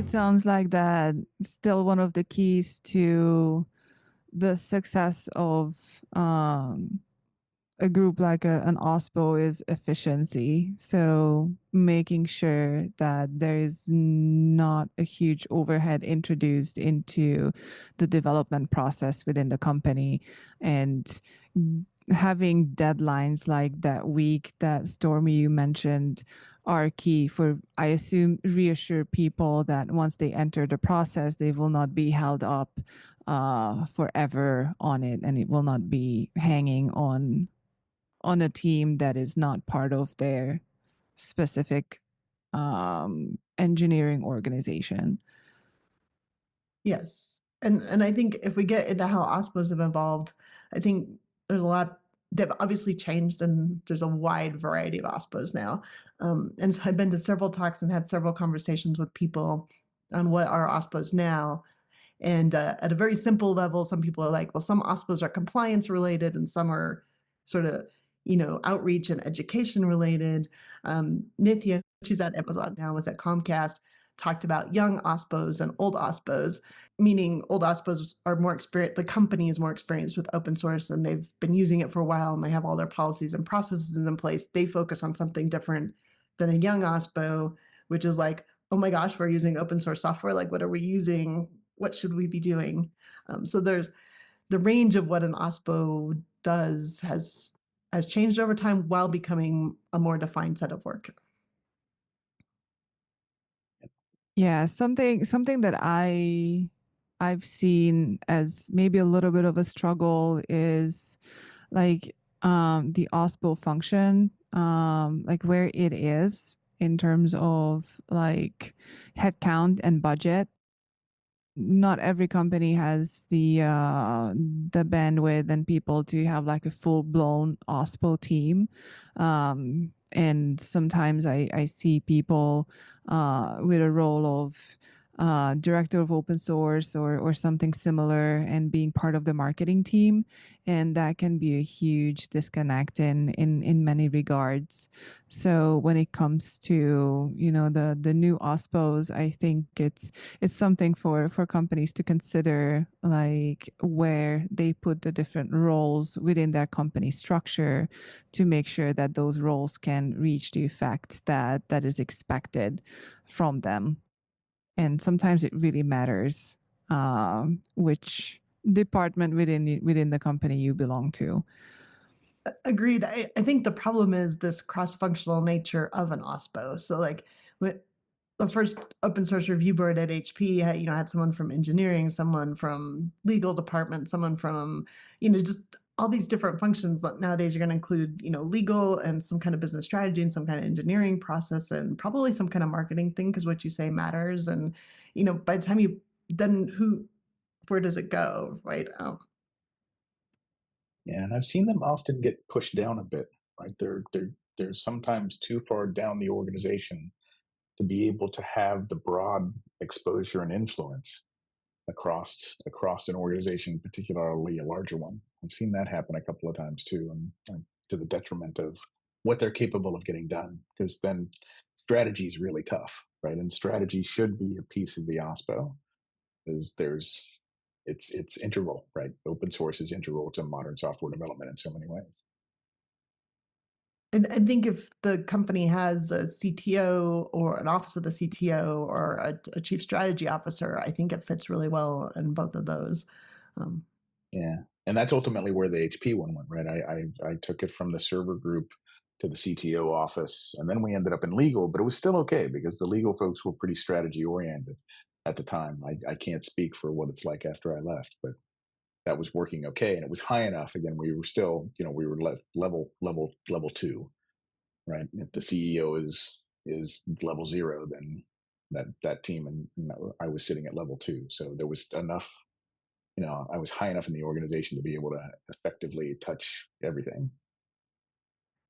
it sounds like that still one of the keys to the success of a group like an OSPO is efficiency. So making sure that there is not a huge overhead introduced into the development process within the company, and having deadlines like that week that Stormy you mentioned are key for, I assume, reassure people that once they enter the process, they will not be held up forever on it, and it will not be hanging on a team that is not part of their specific engineering organization. Yes. And I think if we get into how OSPOs have evolved, I think there's a lot they've obviously changed and there's a wide variety of OSPOs now. And so I've been to several talks and had several conversations with people on what are OSPOs now. And at a very simple level, some people are like, well, some OSPOs are compliance related and some are sort of, outreach and education related. Nithya, she's at Amazon now, was at Comcast, talked about young OSPOs and old OSPOs, meaning old OSPOs are more experienced, the company is more experienced with open source and they've been using it for a while and they have all their policies and processes in place. They focus on something different than a young OSPO, which is like, oh my gosh, we're using open source software. Like, what are we using? What should we be doing? So there's the range of what an OSPO does has changed over time while becoming a more defined set of work. Yeah, something that I've seen as maybe a little bit of a struggle is like the OSPO function, like where it is in terms of like headcount and budget. Not every company has the bandwidth and people to have like a full blown OSPO team. And sometimes I see people with a role of director of open source or something similar and being part of the marketing team, and that can be a huge disconnect in many regards. So when it comes to the new OSPOs, I think it's something for companies to consider, like where they put the different roles within their company structure to make sure that those roles can reach the effect that is expected from them. And sometimes it really matters which department within the company you belong to. Agreed. I think the problem is this cross-functional nature of an OSPO. So like with the first open source review board at HP had someone from engineering, someone from legal department, someone from, just all these different functions. Like nowadays you're going to include, legal and some kind of business strategy and some kind of engineering process and probably some kind of marketing thing because what you say matters. And, by the time then where does it go? Right. Yeah, and I've seen them often get pushed down a bit. Right, they're sometimes too far down the organization to be able to have the broad exposure and influence across an organization, particularly a larger one. I've seen that happen a couple of times too, and to the detriment of what they're capable of getting done. Because then strategy is really tough, right? And strategy should be a piece of the OSPO, because it's integral, right? Open source is integral to modern software development in so many ways. And I think if the company has a CTO or an office of the CTO or a chief strategy officer, I think it fits really well in both of those. Um, Yeah, and that's ultimately where the HP one went, right? I took it from the server group to the CTO office, and then we ended up in legal, but it was still okay because the legal folks were pretty strategy oriented at the time. I can't speak for what it's like after I left, but that was working okay, and it was high enough. Again, we were still, we were level two, right? If the CEO is level zero, then that team and I was sitting at level two, so there was enough. I was high enough in the organization to be able to effectively touch everything.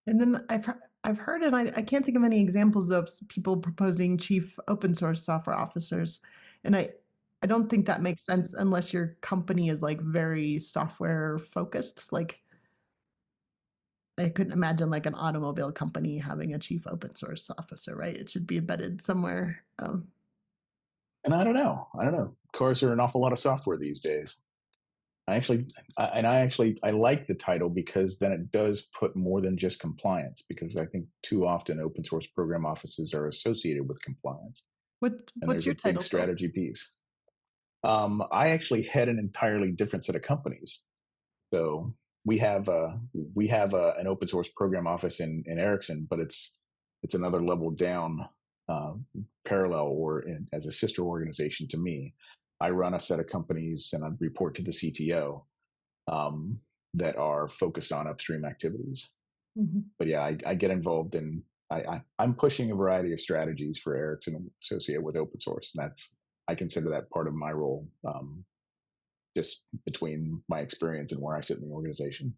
and then I've heard, and I can't think of any examples of people proposing chief open source software officers, and I don't think that makes sense unless your company is like very software focused. Like I couldn't imagine like an automobile company having a chief open source officer, right? It should be embedded somewhere. And I don't know. Cars are an awful lot of software these days. I actually, I like the title because then it does put more than just compliance. Because I think too often open source program offices are associated with compliance, and What's there's your a big title, Phil? strategy piece. I actually head an entirely different set of companies. So we have an open source program office in Ericsson, but it's another level down, uh, parallel as a sister organization to me. I run a set of companies and I report to the CTO, um, that are focused on upstream activities. Mhm. But yeah, I get involved in. I'm pushing a variety of strategies for Ericsson associated with open source, and I consider that part of my role. Just between my experience and where I sit in the organization.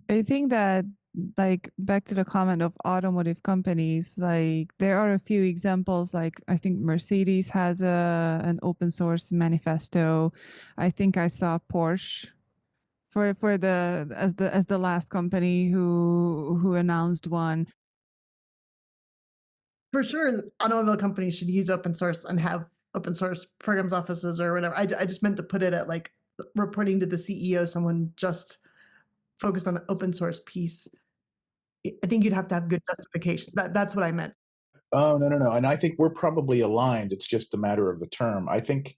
I think that, like, back to the comment of automotive companies, like there are a few examples. Like I think Mercedes has an open source manifesto. I think I saw Porsche for the as the last company who announced one. For sure, automobile companies should use open source and have open source programs offices or whatever. I just meant to put it at like reporting to the CEO, someone just focused on the open source piece. I think you'd have to have good justification. That's what I meant. Oh, no, no, no, and I think we're probably aligned, it's just a matter of the term. I think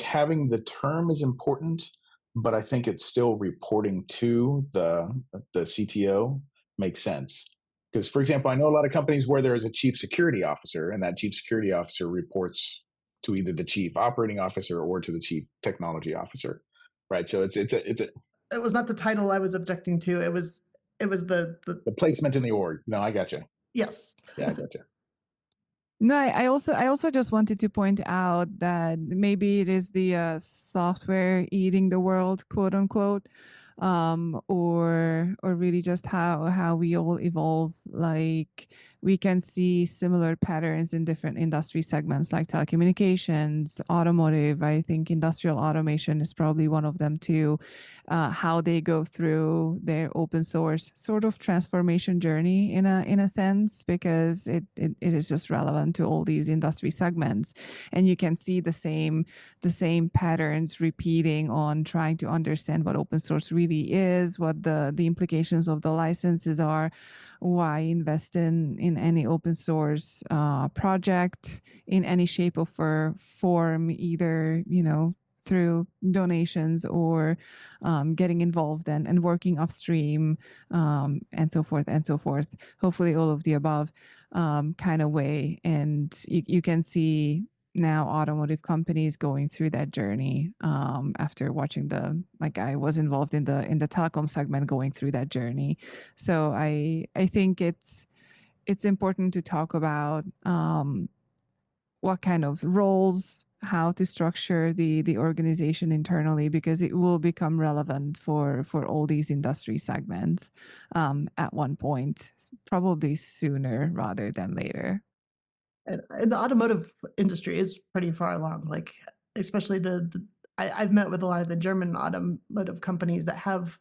having the term is important, but I think it's still reporting to the CTO makes sense. Because, for example, I know a lot of companies where there is a chief security officer, and that chief security officer reports to either the chief operating officer or to the chief technology officer, right? So it's It was not the title I was objecting to. It was the the placement in the org. No, I got you. yes. Yeah, I got you. No, I also just wanted to point out that maybe it is the software eating the world, quote unquote, or really just how we all evolve. Like we can see similar patterns in different industry segments, like telecommunications, automotive. I think industrial automation is probably one of them too. How they go through their open source sort of transformation journey in a sense, because it is just relevant to all these industry segments, and you can see the same patterns repeating on trying to understand what open source really is, what the implications of the licenses are, why invest in any open source project in any shape or form, either through donations or getting involved and working upstream, and so forth and so forth. Hopefully, all of the above kind of way. And you can see now automotive companies going through that journey, after watching like I was involved in the telecom segment going through that journey. So I think it's important to talk about what kind of roles, how to structure the organization internally, because it will become relevant for all these industry segments at one point, probably sooner rather than later. And the automotive industry is pretty far along. Like especially I've met with a lot of the German automotive companies that have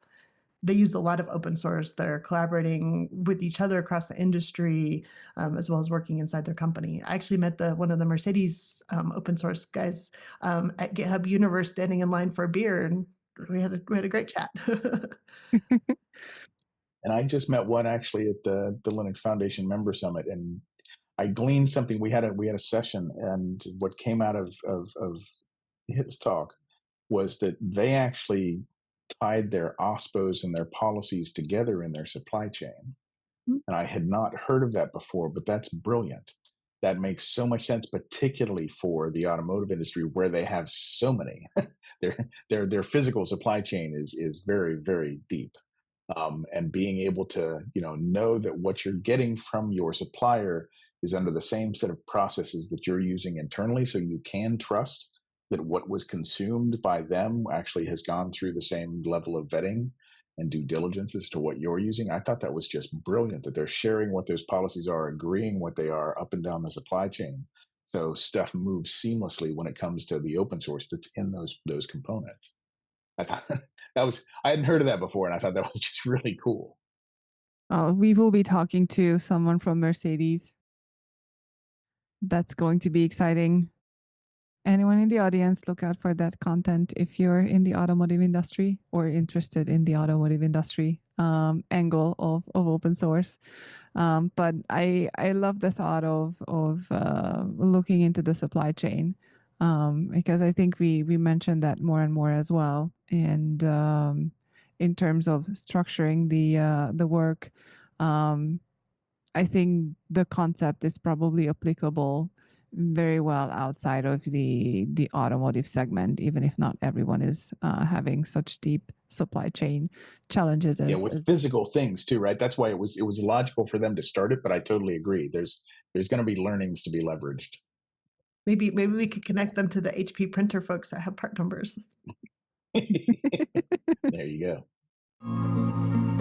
they use a lot of open source. They're collaborating with each other across the industry, as well as working inside their company. I actually met the one of the Mercedes open source guys at GitHub Universe, standing in line for a beer, and we had a great chat. And I just met one actually at the Linux Foundation Member Summit, and I gleaned something. We had a session, and what came out of his talk was that they actually tied their OSPOs and their policies together in their supply chain. And I had not heard of that before, but that's brilliant. That makes so much sense, particularly for the automotive industry where they have so many. Their physical supply chain is very, very deep. And being able to know that what you're getting from your supplier is under the same set of processes that you're using internally, so you can trust that what was consumed by them actually has gone through the same level of vetting and due diligence as to what you're using. I thought that was just brilliant that they're sharing what those policies are, agreeing what they are up and down the supply chain, so stuff moves seamlessly when it comes to the open source that's in those components. I thought I hadn't heard of that before, and I thought that was just really cool. We will be talking to someone from Mercedes. That's going to be exciting. Anyone in the audience, look out for that content if you're in the automotive industry or interested in the automotive industry angle of open source. But I love the thought of looking into the supply chain because I think we mentioned that more and more as well. And in terms of structuring the work, um, I think the concept is probably applicable very well outside of the automotive segment, even if not everyone is having such deep supply chain challenges Yeah, as with physical things too, right? That's why it was logical for them to start it, but I totally agree. There's going to be learnings to be leveraged. Maybe we could connect them to the HP printer folks that have part numbers. There you go.